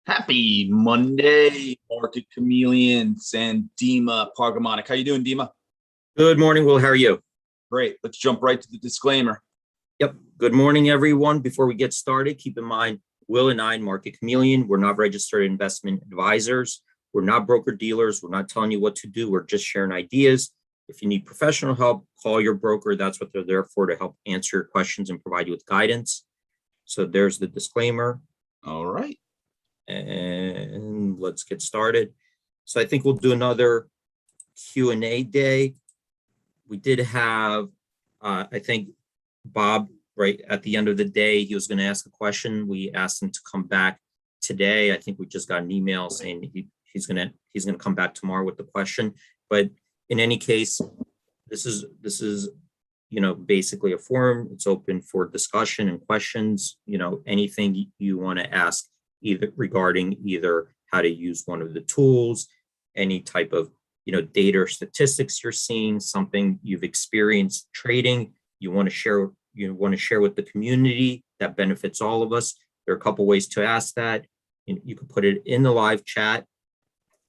Happy Monday, Market Chameleon, and Dima Pargamonic. How you doing, Dima? Good morning, Will. How are you? Great. Let's jump right to the disclaimer. Yep. Good morning, everyone. Before we get started, keep in mind, Will and I, Market Chameleon, we're not registered investment advisors. We're not broker dealers. We're not telling you what to do. We're just sharing ideas. If you need professional help, call your broker. That's what they're there for, to help answer your questions and provide you with guidance. So there's the disclaimer. All right. And let's get started. So I think we'll do another Q&A day. We did have, I think, Bob, right at the end of the day, he was going to ask a question. We asked him to come back today. I think we just got an email saying he's going to come back tomorrow with the question. But in any case, this is basically a forum. It's open for discussion and questions. Anything you want to ask, either regarding how to use one of the tools, any type of data or statistics you're seeing, something you've experienced trading, you want to share with the community that benefits all of us. There are a couple ways to ask that. You can put it in the live chat.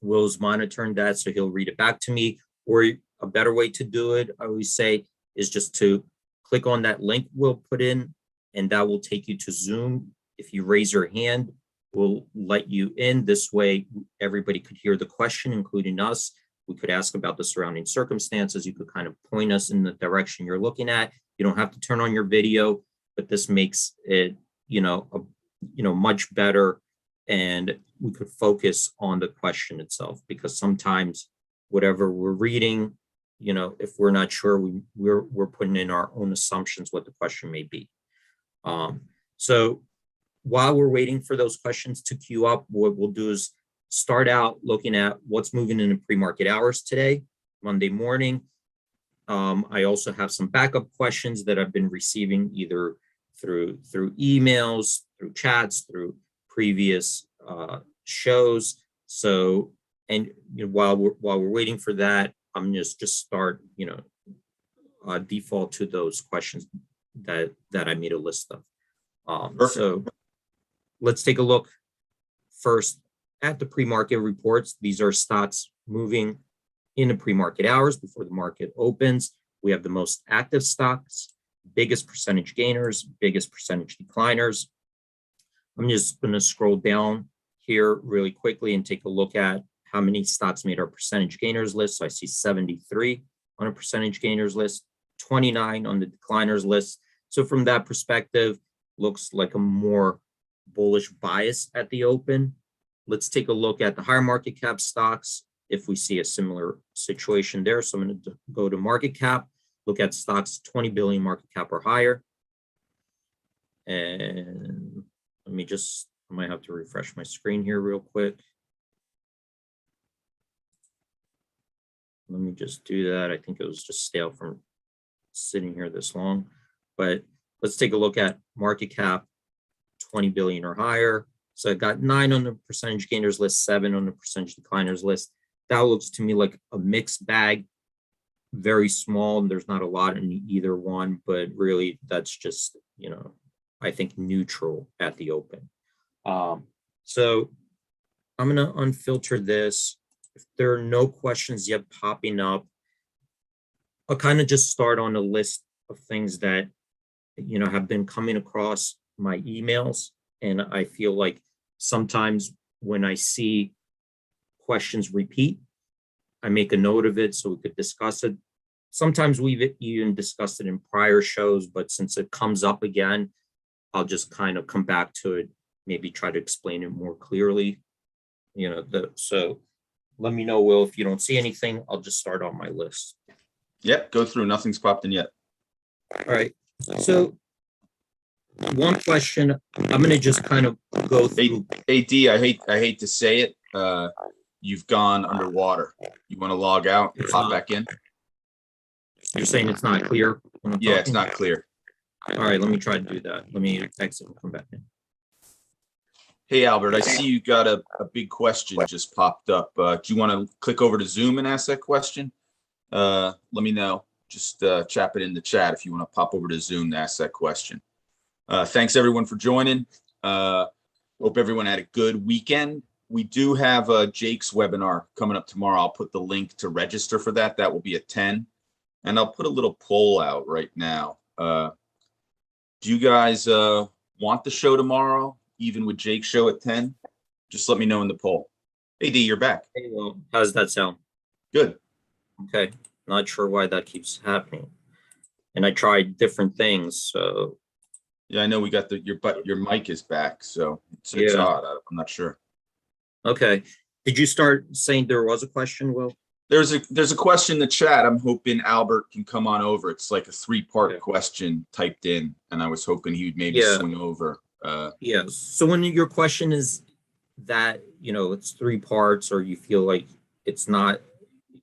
Will's monitoring that, so he'll read it back to me. Or a better way to do it, I always say, is just to click on that link we'll put in, and that will take you to Zoom. If you raise your hand, we'll let you in. This way, everybody could hear the question, including us. We could ask about the surrounding circumstances. You could kind of point us in the direction you're looking at. You don't have to turn on your video, but this makes it, much better. And we could focus on the question itself, because sometimes whatever we're reading, if we're not sure, we're putting in our own assumptions what the question may be. So while we're waiting for those questions to queue up, what we'll do is start out looking at what's moving in the pre-market hours today, Monday morning. I also have some backup questions that I've been receiving either through emails, through chats, through previous shows. So, and while we're waiting for that, I'm just start default to those questions that I made a list of. So let's take a look first at the pre-market reports. These are stocks moving in the pre-market hours before the market opens. We have the most active stocks, biggest percentage gainers, biggest percentage decliners. I'm just going to scroll down here really quickly and take a look at how many stocks made our percentage gainers list. So I see 73 on a percentage gainers list, 29 on the decliners list. So from that perspective, looks like a more bullish bias at the open. Let's take a look at the higher market cap stocks if we see a similar situation there. So I'm going to go to market cap, look at stocks 20 billion market cap or higher. And I might have to refresh my screen here real quick. Let me just do that. I think it was just stale from sitting here this long. But let's take a look at market cap 20 billion or higher. So I got 9 on the percentage gainers list, 7 on the percentage decliners list. That looks to me like a mixed bag, very small. And there's not a lot in either one, but really that's just, I think neutral at the open. So I'm going to unfilter this. If there are no questions yet popping up, I'll kind of just start on a list of things that, have been coming across my emails. And I feel like sometimes when I see questions repeat, I make a note of it so we could discuss it. Sometimes we've even discussed it in prior shows, but since it comes up again, I'll just kind of come back to it, maybe try to explain it more clearly. So let me know, Will, if you don't see anything, I'll just start on my list. Yep, go through. Nothing's popped in yet. All right. So one question, I'm going to just kind of go through. Hey, D, I hate to say it. You've gone underwater. You want to log out and pop back in? You're saying it's not clear? Yeah, it's not clear. All right, let me try to do that. Let me exit and come back in. Hey, Albert, I see you got a big question just popped up. Do you want to click over to Zoom and ask that question? Let me know. Just chap it in the chat if you want to pop over to Zoom to ask that question. Thanks, everyone, for joining. Hope everyone had a good weekend. We do have Jake's webinar coming up tomorrow. I'll put the link to register for that. That will be at 10. And I'll put a little poll out right now. Do you guys want the show tomorrow, even with Jake's show at 10? Just let me know in the poll. Hey, D, you're back. Hey, well, how does that sound? Good. Okay. Not sure why that keeps happening. And I tried different things, so. Yeah, I know we got your mic is back, so it's odd. I'm not sure. Okay. Did you start saying there was a question, Will? There's a question in the chat. I'm hoping Albert can come on over. It's like a 3-part question typed in, and I was hoping he would maybe swing over. Yes. So when your question is that, it's 3 parts, or you feel like it's not,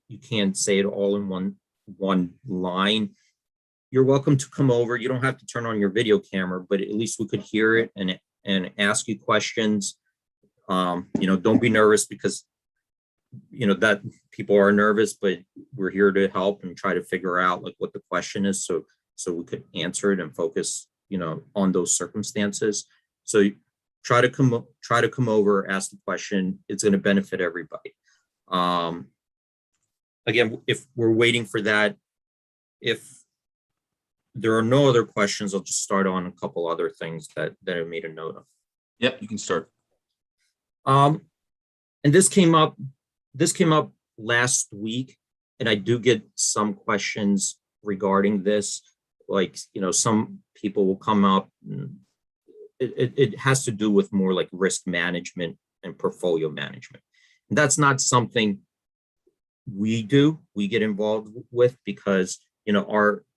you can't say it all in one line, you're welcome to come over. You don't have to turn on your video camera, but at least we could hear it and ask you questions. Don't be nervous, because that people are nervous, but we're here to help and try to figure out like what the question is, so we could answer it and focus on those circumstances. So try to come over, ask the question. It's going to benefit everybody. Again, if we're waiting for that, if there are no other questions, I'll just start on a couple other things that I made a note of. Yep, you can start. And this came up last week, and I do get some questions regarding this. Like, some people will come up, and it has to do with more like risk management and portfolio management. And that's not something we get involved with, because,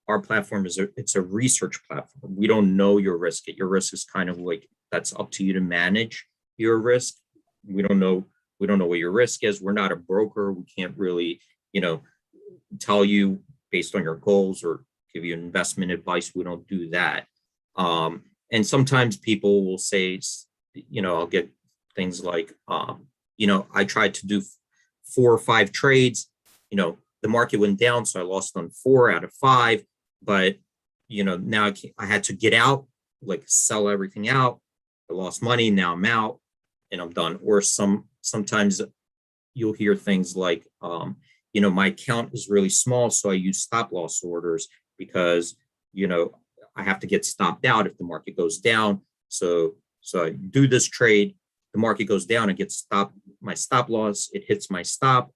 our platform it's a research platform. We don't know your risk. Your risk is kind of like, that's up to you to manage your risk. We don't know what your risk is. We're not a broker. We can't really, tell you based on your goals or give you investment advice. We don't do that. And sometimes people will say, I'll get things like, I tried to do 4 or 5 trades, the market went down, so I lost on 4 out of 5, but, now I had to get out, like sell everything out. I lost money. Now I'm out and I'm done. Or sometimes you'll hear things like, my account is really small, so I use stop loss orders because, I have to get stopped out if the market goes down. So I do this trade, the market goes down, I get my stop loss, it hits my stop,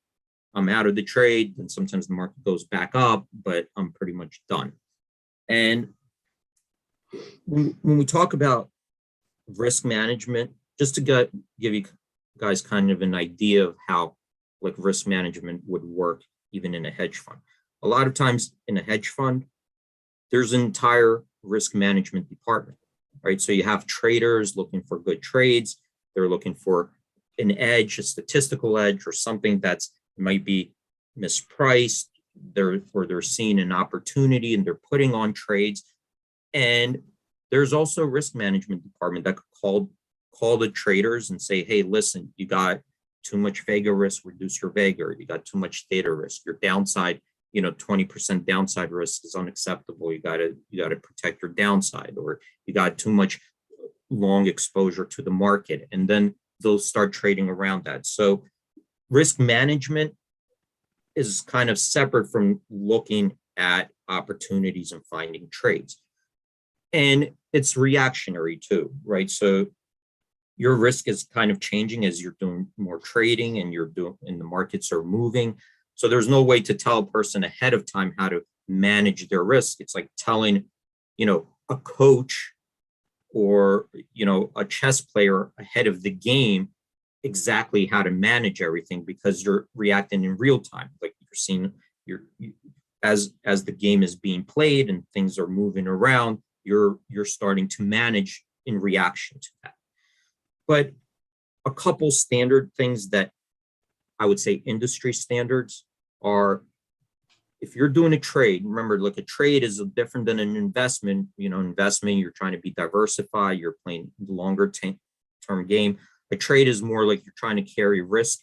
I'm out of the trade, and sometimes the market goes back up, but I'm pretty much done. And when we talk about risk management, just to give you guys kind of an idea of how like risk management would work even in a hedge fund. A lot of times in a hedge fund, there's an entire risk management department, right? So you have traders looking for good trades. They're looking for an edge, a statistical edge, or something that's might be mispriced. They're seeing an opportunity and they're putting on trades. And there's also a risk management department that could call the traders and say, hey, listen, you got too much vega risk, reduce your vega. Or you got too much theta risk. Your downside, 20% downside risk is unacceptable. You gotta protect your downside, or you got too much long exposure to the market. And then they'll start trading around that. So risk management is kind of separate from looking at opportunities and finding trades. And it's reactionary too, right? So your risk is kind of changing as you're doing more trading and the markets are moving. So there's no way to tell a person ahead of time how to manage their risk. It's like telling, a coach or, a chess player ahead of the game exactly how to manage everything, because you're reacting in real time. Like you're seeing as the game is being played and things are moving around, you're starting to manage in reaction to that. But a couple standard things that I would say industry standards are, if you're doing a trade, remember, like a trade is different than an investment. Investment, you're trying to be diversified, you're playing the longer term game. A trade is more like you're trying to carry risk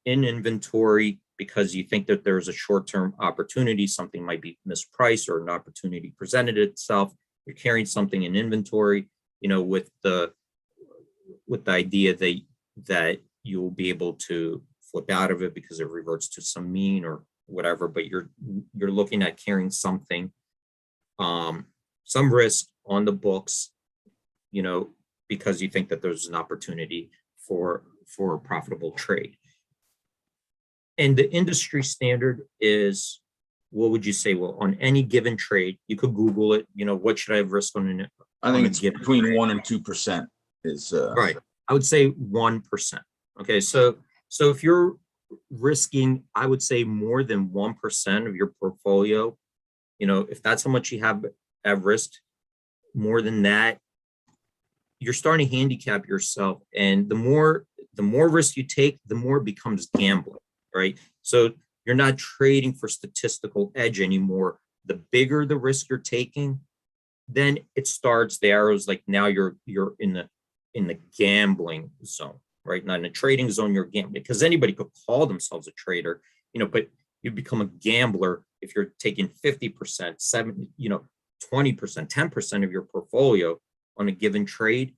in inventory because you think that there's a short-term opportunity, something might be mispriced or an opportunity presented itself. You're carrying something in inventory, with the with the idea that you'll be able to flip out of it because it reverts to some mean or whatever, but you're looking at carrying something, some risk on the books, because you think that there's an opportunity for a profitable trade. And the industry standard is, what would you say? Well, on any given trade, you could Google it, what should I have risk on it? I think it's between 1% and 2% is right. I would say 1%. Okay, so if you're risking, I would say more than 1% of your portfolio, if that's how much you have at risk, more than that, you're starting to handicap yourself. And the more risk you take, the more it becomes gambling, right? So you're not trading for statistical edge anymore. The bigger the risk you're taking, then it starts, the arrows, like now you're in the gambling zone, right? Not in a trading zone, you're gambling, because anybody could call themselves a trader, but you become a gambler if you're taking 50%, 70%, 20%, 10% of your portfolio on a given trade.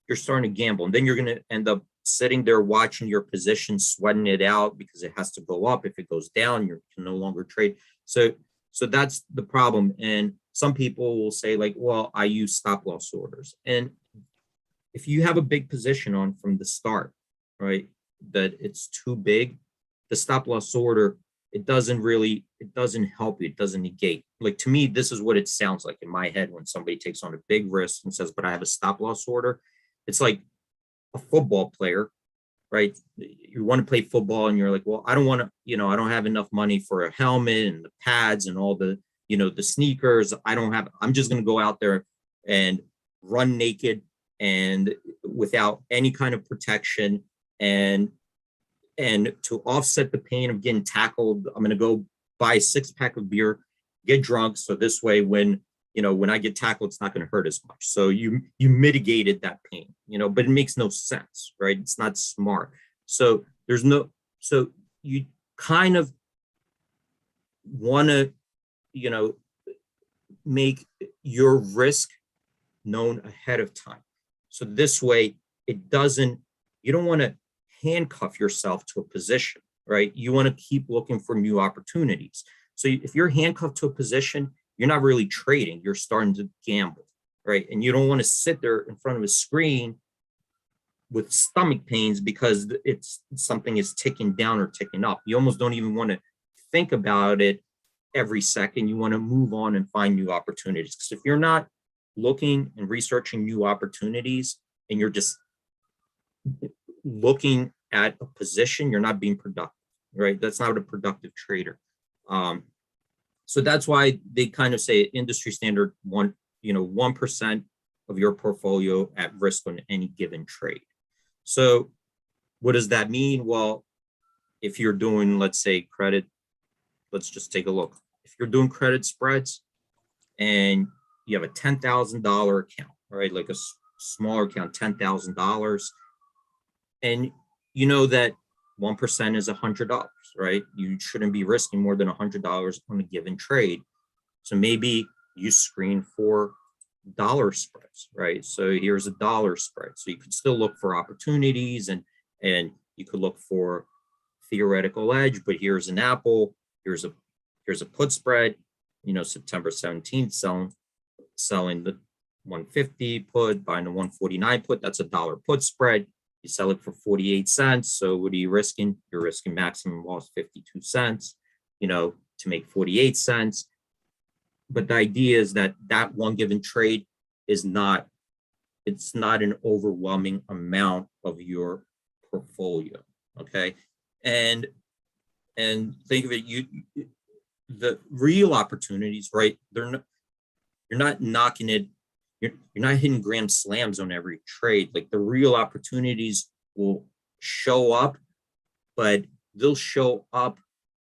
You're starting to gamble, and then you're going to end up sitting there watching your position, sweating it out because it has to go up. If it goes down, you can no longer trade. So that's the problem. And some people will say, like, well, I use stop loss orders. And if you have a big position on from the start, right, that it's too big, the stop loss order, it doesn't help you. It doesn't negate. Like, to me, this is what it sounds like in my head when somebody takes on a big risk and says, but I have a stop loss order. It's like a football player, right? You want to play football and you're like, well, I don't want to, I don't have enough money for a helmet and the pads and all the, the sneakers. I'm just going to go out there and run naked and without any kind of protection. And to offset the pain of getting tackled, I'm going to go buy a 6-pack of beer, get drunk. So this way, when I get tackled, it's not going to hurt as much. So you mitigated that pain, but it makes no sense, right? It's not smart. So so you kind of want to, make your risk known ahead of time. So this way you don't want to handcuff yourself to a position, right? You want to keep looking for new opportunities. So if you're handcuffed to a position, you're not really trading, you're starting to gamble, right? And you don't want to sit there in front of a screen with stomach pains because something is ticking down or ticking up. You almost don't even want to think about it every second. You want to move on and find new opportunities. Because if you're not looking and researching new opportunities and you're just looking at a position, you're not being productive, right? That's not a productive trader. So that's why they kind of say industry standard 1% of your portfolio at risk on any given trade. So what does that mean? Well, if you're doing, let's say, credit, let's just take a look. If you're doing credit spreads and you have a $10,000 account, right? Like a smaller account, $10,000, and you know that 1% is $100, right? You shouldn't be risking more than $100 on a given trade. So maybe you screen for dollar spreads, right? So here's a dollar spread. So you could still look for opportunities and you could look for theoretical edge, but here's an Apple, here's a put spread, September 17th, selling the 150 put, buying the 149 put, that's a dollar put spread. You sell it for 48 cents. So what are you risking? You're risking maximum loss 52 cents, to make 48 cents. But the idea is that one given trade it's not an overwhelming amount of your portfolio. Okay. And think of it, the real opportunities, right? You're not knocking it. You're not hitting grand slams on every trade. Like, the real opportunities will show up, but they'll show up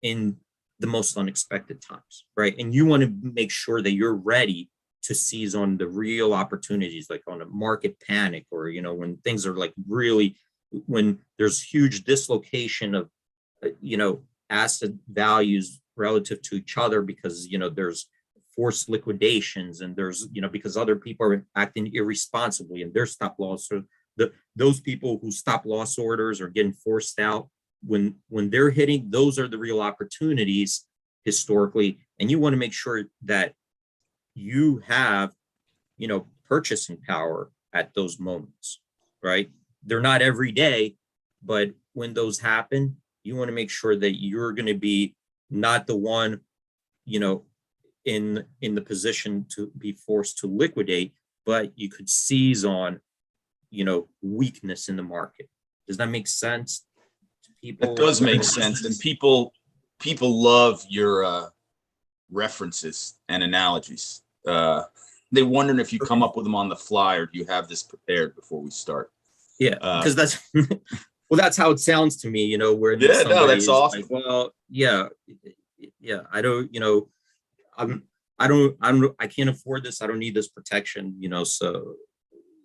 in the most unexpected times, right? And you want to make sure that you're ready to seize on the real opportunities, like on a market panic, or, when things are like really, when there's huge dislocation of, asset values relative to each other because, there's forced liquidations and there's, because other people are acting irresponsibly and their stop loss those people who stop loss orders are getting forced out. When they're hitting, those are the real opportunities historically, and you want to make sure that you have, purchasing power at those moments, right? They're not every day, but when those happen, you want to make sure that you're going to be not the one, in the position to be forced to liquidate, but you could seize on, weakness in the market. Does that make sense to people? It does make sense, and people love your references and analogies. They wondering if you come up with them on the fly, or do you have this prepared before we start? Yeah, because that's well, that's how it sounds to me. Where Yeah, no, that's awesome. Like, well, yeah, I don't, I can't afford this. I don't need this protection.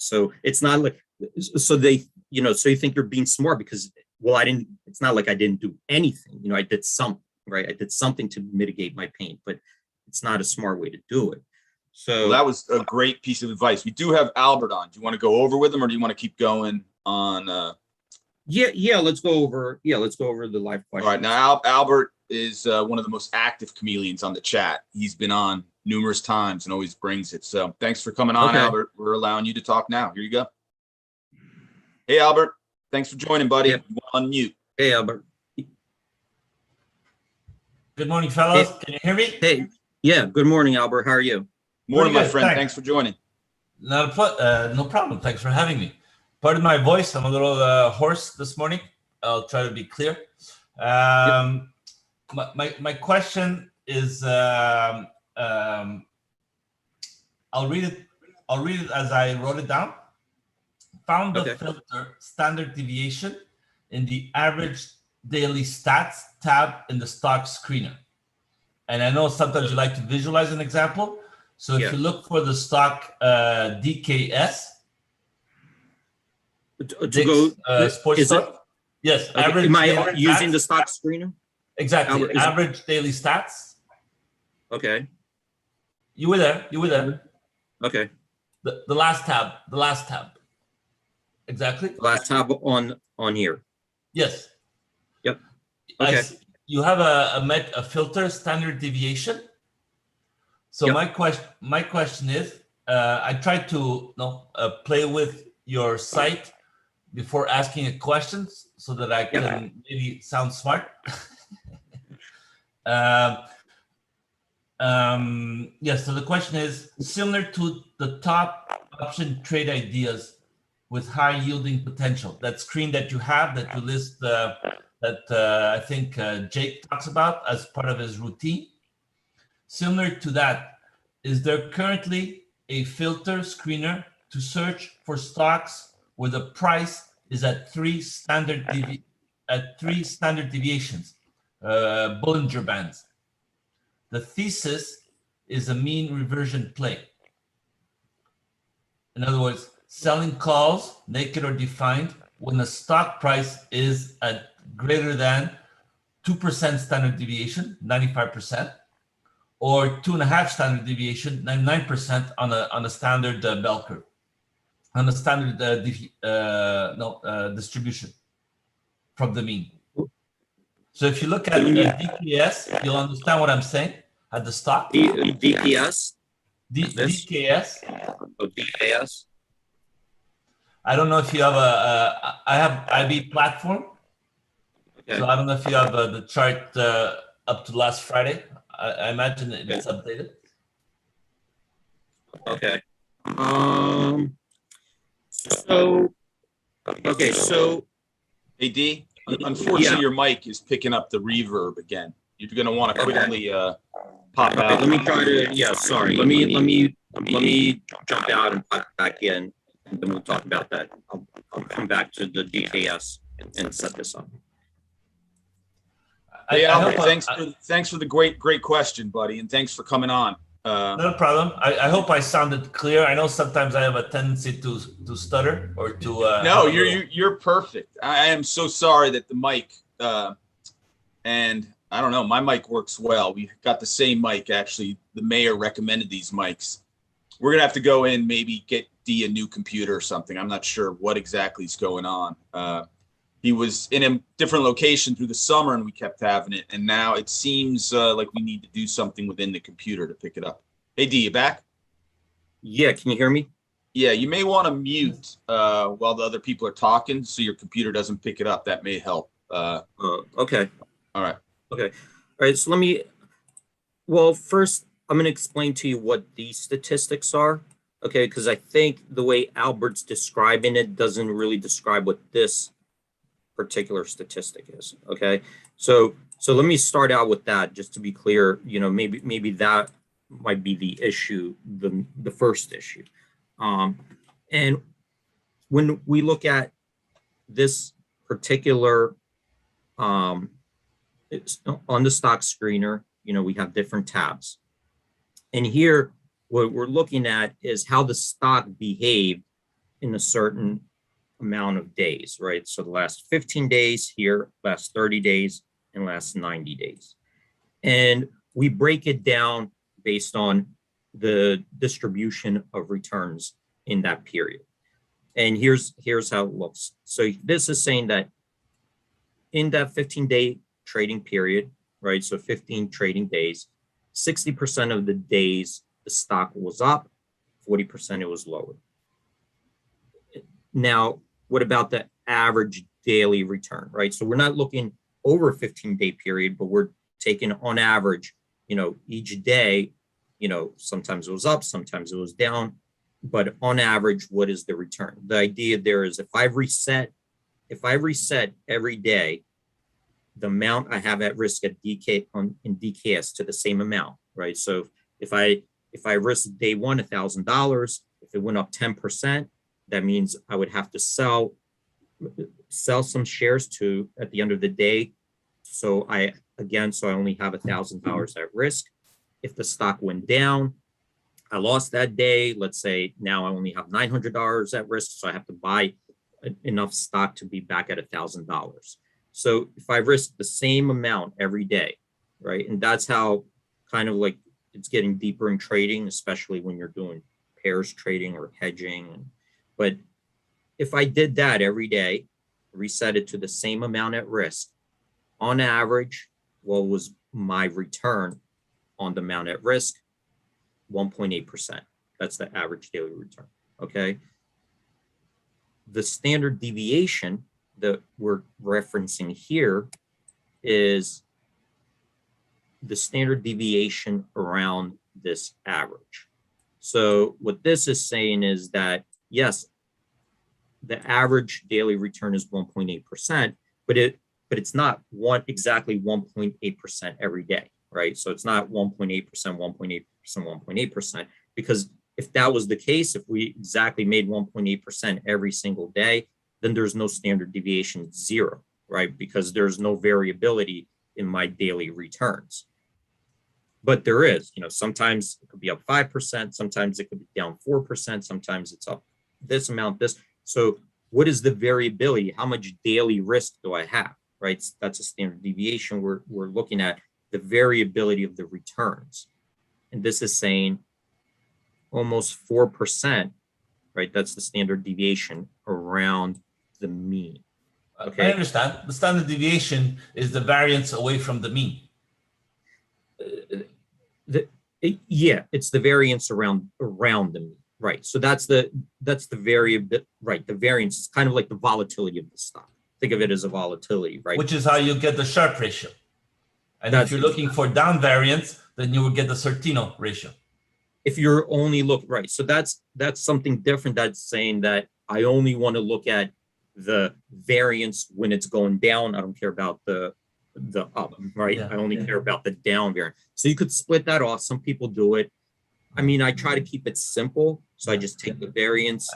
So it's not like, so they, so you think you're being smart because, well, it's not like I didn't do anything. I did something, right? I did something to mitigate my pain, but it's not a smart way to do it. So that was a great piece of advice. We do have Albert on. Do you want to go over with him, or do you want to keep going on? Yeah, let's go over the live question. All right, now Albert is one of the most active chameleons on the chat. He's been on numerous times and always brings it. So thanks for coming on, Albert. We're allowing you to talk now. Here you go. Hey, Albert. Thanks for joining, buddy. Yep. Unmute. Hey, Albert. Good morning, fellas. Hey. Can you hear me? Hey, yeah. Good morning, Albert. How are you? Morning, my friend. Thanks for joining. No problem. Thanks for having me. Pardon my voice. I'm a little hoarse this morning. I'll try to be clear. My question is, I'll read it as I wrote it down. Found the filter standard deviation in the average daily stats tab in the stock screener. And I know sometimes you like to visualize an example. So if you look for the stock DKS, sports stock. Yes. Okay. Am I using the stock screener? Exactly. Average daily stats. Okay. You were there. Okay. The last tab. Exactly. The last tab on here. Yes. Yep. Okay. You have a filter standard deviation. So my question is, I tried to play with your site before asking a question so that I can maybe sound smart. So the question is, similar to the top option trade ideas with high yielding potential, that screen that you have that you list that I think Jake talks about as part of his routine. Similar to that, is there currently a filter screener to search for stocks where the price is at three standard deviations, Bollinger Bands? The thesis is a mean reversion play. In other words, selling calls, naked or defined, when the stock price is at greater than 2% standard deviation, 95%, or 2.5 standard deviation, 99% on a standard bell curve, on a standard distribution from the mean. So if you look at DKS, you'll understand what I'm saying at the stock. DKS? DKS. Oh, DKS. I don't know if you have I have IB platform. Okay. So I don't know if you have the chart up to last Friday. I imagine it's updated. Okay. So hey D, unfortunately your mic is picking up the reverb again. You're gonna want to quickly pop out. Let me try to sorry. Let me jump out and pop back in, and then we'll talk about that. I'll come back to the DKS and set this up. Hey Albert, thanks for the great question, buddy, and thanks for coming on. No problem. I hope I sounded clear. I know sometimes I have a tendency to stutter or to. No, you're perfect. I am so sorry that the mic and I don't know, my mic works well. We got the same mic actually. The mayor recommended these mics. We're gonna have to go in, maybe get a new computer or something. I'm not sure what exactly is going on. He was in a different location through the summer and we kept having it. And now it seems like we need to do something within the computer to pick it up. Hey, D, you back? Yeah, can you hear me? Yeah, you may want to mute while the other people are talking so your computer doesn't pick it up. That may help. Okay. All right. Okay. All right. So well, first, I'm going to explain to you what these statistics are. Okay. Because I think the way Albert's describing it doesn't really describe what this particular statistic is. Okay. So let me start out with that just to be clear. Maybe that might be the issue, the first issue. And when we look at this particular, it's on the stock screener, we have different tabs. And here, what we're looking at is how the stock behaved in a certain amount of days, right? So the last 15 days here, last 30 days, and last 90 days. And we break it down based on the distribution of returns in that period. And here's how it looks. So this is saying that in that 15-day trading period, right? So 15 trading days, 60% of the days the stock was up, 40% it was lower. Now, what about the average daily return, right? So we're not looking over a 15-day period, but we're taking on average, each day, sometimes it was up, sometimes it was down, but on average, what is the return? The idea there is if I reset every day, the amount I have at risk at in DKS to the same amount, right? So if I risk day one $1,000, if it went up 10%, that means I would have to sell some shares at the end of the day. So I only have $1,000 at risk. If the stock went down, I lost that day. Let's say now I only have $900 at risk, so I have to buy enough stock to be back at $1,000. So if I risk the same amount every day, right? And that's how kind of like it's getting deeper in trading, especially when you're doing pairs trading or hedging. But if I did that every day, reset it to the same amount at risk, on average, what was my return on the amount at risk? 1.8%. That's the average daily return. Okay. The standard deviation that we're referencing here is the standard deviation around this average. So what this is saying is that, yes, the average daily return is 1.8%, but it's not exactly 1.8% every day, right? So it's not 1.8%, 1.8%, 1.8%, because if that was the case, if we exactly made 1.8% every single day, then there's no standard deviation, zero, right? Because there's no variability in my daily returns. But there is, sometimes it could be up 5%, sometimes it could be down 4%, sometimes it's up this amount, this. So what is the variability? How much daily risk do I have, right? That's a standard deviation. We're looking at the variability of the returns. And this is saying almost 4%, right? That's the standard deviation around the mean. Okay. I understand. The standard deviation is the variance away from the mean. It's the variance around the mean, right? So that's the variable, right? The variance is kind of like the volatility of the stock. Think of it as a volatility, right? Which is how you get the Sharpe ratio. And if you're looking for down variance, then you will get the Sortino ratio. If you're only right, so that's something different. That's saying that I only want to look at the variance when it's going down. I don't care about the up, right? I only care about the down variance. So you could split that off. Some people do it. I mean, I try to keep it simple, so I just take the variance.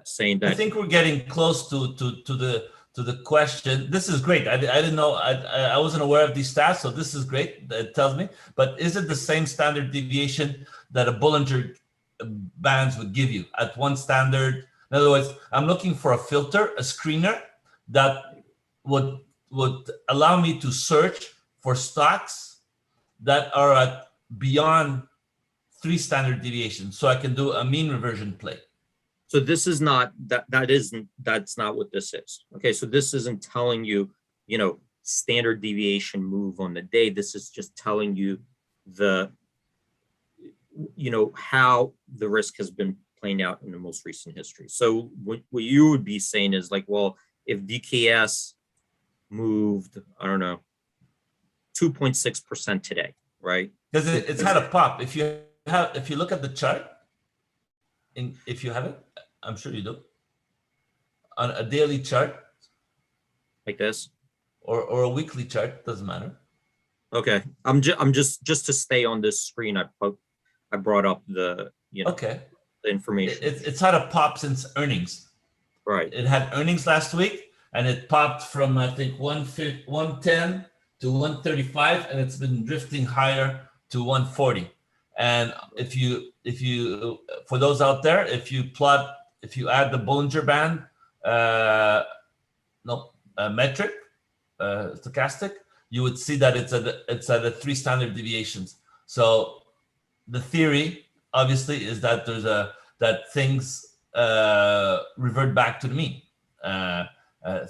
Saying that. I think we're getting close to the question. This is great. I didn't know. I wasn't aware of these stats, so this is great. It tells me. But is it the same standard deviation that a Bollinger Bands would give you at one standard? In other words, I'm looking for a filter, a screener that would allow me to search for stocks that are at beyond 3 standard deviations, so I can do a mean reversion play. So this is not that's not what this is. Okay, so this isn't telling you, standard deviation move on the day. This is just telling you how the risk has been playing out in the most recent history. So what you would be saying is like, well, if DKS moved, I don't know, 2.6% today, right? Because it's had a pop. If you look at the chart, if you have it, I'm sure you do, on a daily chart Like this. or a weekly chart, doesn't matter. Okay, I'm just to stay on this screen. I brought up the Okay. the information. It's had a pop since earnings. Right. It had earnings last week, and it popped from I think 110 to 135, and it's been drifting higher to 140. And if you for those out there, if you add the Bollinger Band metric, stochastic, you would see that it's at a 3 standard deviations. So the theory obviously is that that things revert back to the mean.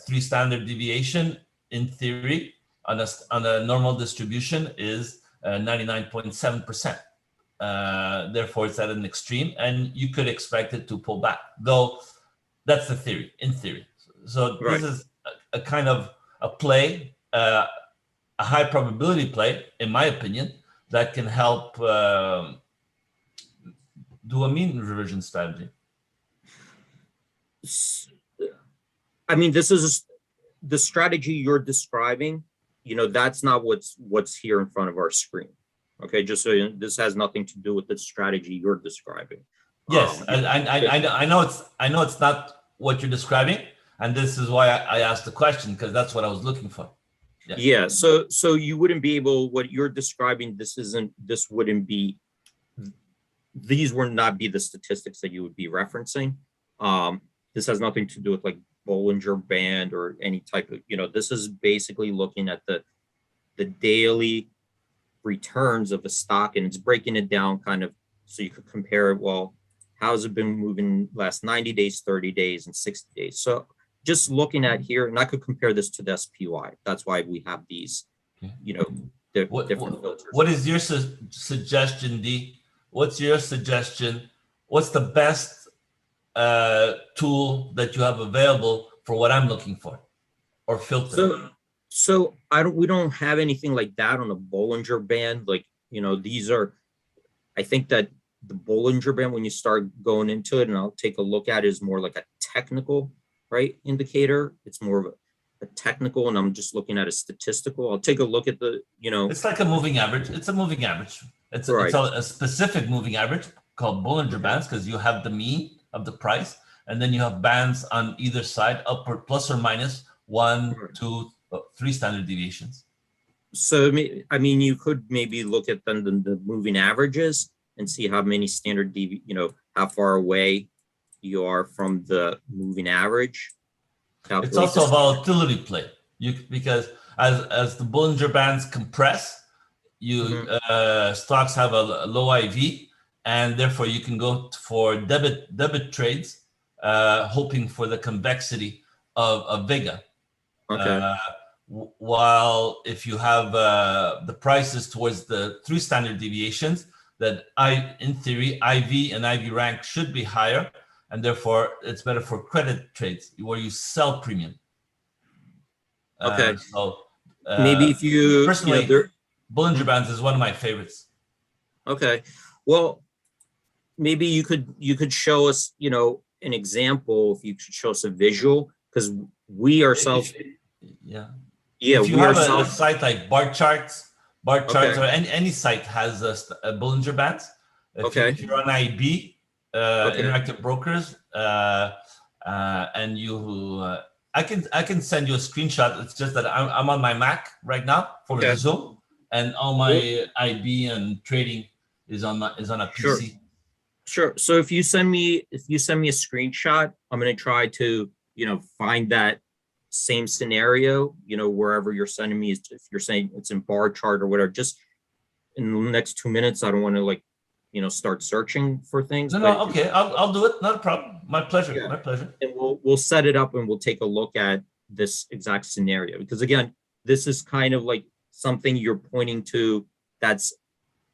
3 standard deviation in theory on a normal distribution is 99.7%. Therefore, it's at an extreme, and you could expect it to pull back. Though that's the theory, in theory. So Right. This is a kind of a play, a high probability play, in my opinion, that can help do a mean reversion strategy. I mean, this is the strategy you're describing. That's not what's here in front of our screen. Okay, just so this has nothing to do with the strategy you're describing. Yes, I know it's not what you're describing, and this is why I asked the question, because that's what I was looking for. Yeah. So you wouldn't be able, what you're describing, these would not be the statistics that you would be referencing. This has nothing to do with like Bollinger Band or any type of, this is basically looking at the daily returns of a stock, and it's breaking it down kind of so you could compare it. Well, how's it been moving last 90 days, 30 days, and 60 days? So just looking at here, and I could compare this to the SPY. That's why we have these, different filters. What is your suggestion, D? What's your suggestion? What's the best tool that you have available for what I'm looking for, or filter? So we don't have anything like that on a Bollinger Band. Like, these are, I think that the Bollinger Band, when you start going into it, and I'll take a look at it, is more like a technical, right, indicator. It's more of a technical, and I'm just looking at a statistical. I'll take a look at the, It's like a moving average. It's a moving average. It's a specific moving average called Bollinger Bands, because you have the mean of the price, and then you have bands on either side, upward plus or minus 1, 2, 3 standard deviations. So, I mean, you could maybe look at the moving averages and see how many standard how far away you are from the moving average. It's also a volatility play. Because as the Bollinger Bands compress, stocks have a low IV, and therefore you can go for debit trades, hoping for the convexity of Vega. Okay. While if you have the prices towards the 3 standard deviations, that in theory, IV and IV rank should be higher, and therefore it's better for credit trades where you sell premium. Okay. So maybe if you personally, Bollinger Bands is one of my favorites. Okay. Well, maybe you could show us, an example. If you could show us a visual, because we ourselves. If you have a site like bar charts, or any site has a Bollinger Bands. If you're on IB, Interactive Brokers, and I can send you a screenshot. It's just that I'm on my Mac right now for the Zoom, and all my IB and trading is on a PC. Sure. So if you send me a screenshot, I'm going to try to find that same scenario, wherever you're sending me. If you're saying it's in bar chart or whatever, just in the next 2 minutes, I don't want to start searching for things. No, but no, okay, I'll do it. Not a problem. My pleasure. Yeah. My pleasure. And we'll set it up and we'll take a look at this exact scenario, because again, this is kind of like something you're pointing to that's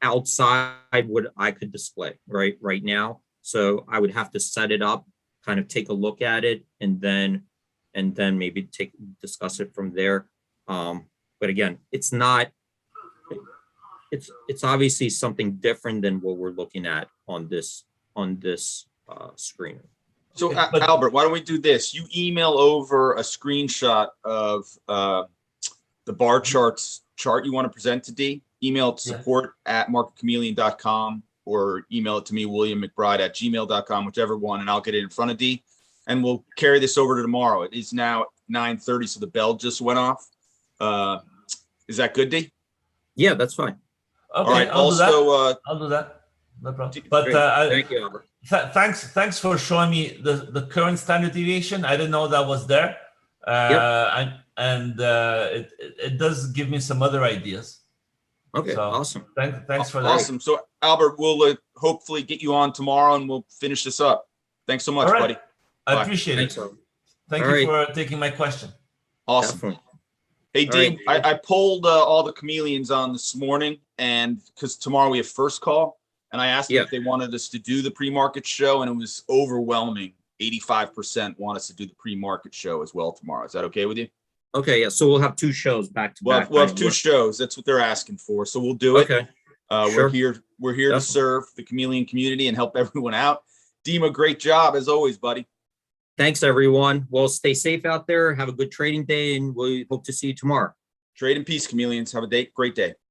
outside what I could display right now. So I would have to set it up, kind of take a look at it, and then maybe discuss it from there. But again, it's obviously something different than what we're looking at on this screen. So But- Albert, why don't we do this? You email over a screenshot of the bar chart you want to present to D. Email it to Yeah. support@MarketChameleon.com or email it to me, WilliamMcBride@gmail.com, whichever one, and I'll get it in front of D. And we'll carry this over to tomorrow. It is now 9:30, so the bell just went off. Is that good, D? Yeah, that's fine. Okay, All right. I'll do that. Also, I'll do that. No problem. But Great. Thank you, Albert. thanks for showing me the current standard deviation. I didn't know that was there. It does give me some other ideas. Okay, So, awesome. Thanks for that. awesome. So Albert, we'll hopefully get you on tomorrow and we'll finish this up. Thanks so much, All right. buddy. I Bye. appreciate Thanks, it. Albert. Thank All you right. for taking my question. Awesome. Definitely. Hey, All Dean, right. I polled all the chameleons on this morning, and because tomorrow we have first call, and I asked them Yeah. if they wanted us to do the pre-market show, and it was overwhelming. 85% want us to do the pre-market show as well tomorrow. Is that okay with you? Okay, yeah. So we'll have two shows back to back. We'll have two shows. That's what they're asking for. So we'll do it. Okay. We're Sure. here to Definitely. serve the chameleon community and help everyone out. Dima, great job as always, buddy. Thanks, everyone. Well, stay safe out there. Have a good trading day, and we hope to see you tomorrow. Trade in peace, chameleons. Have a great day.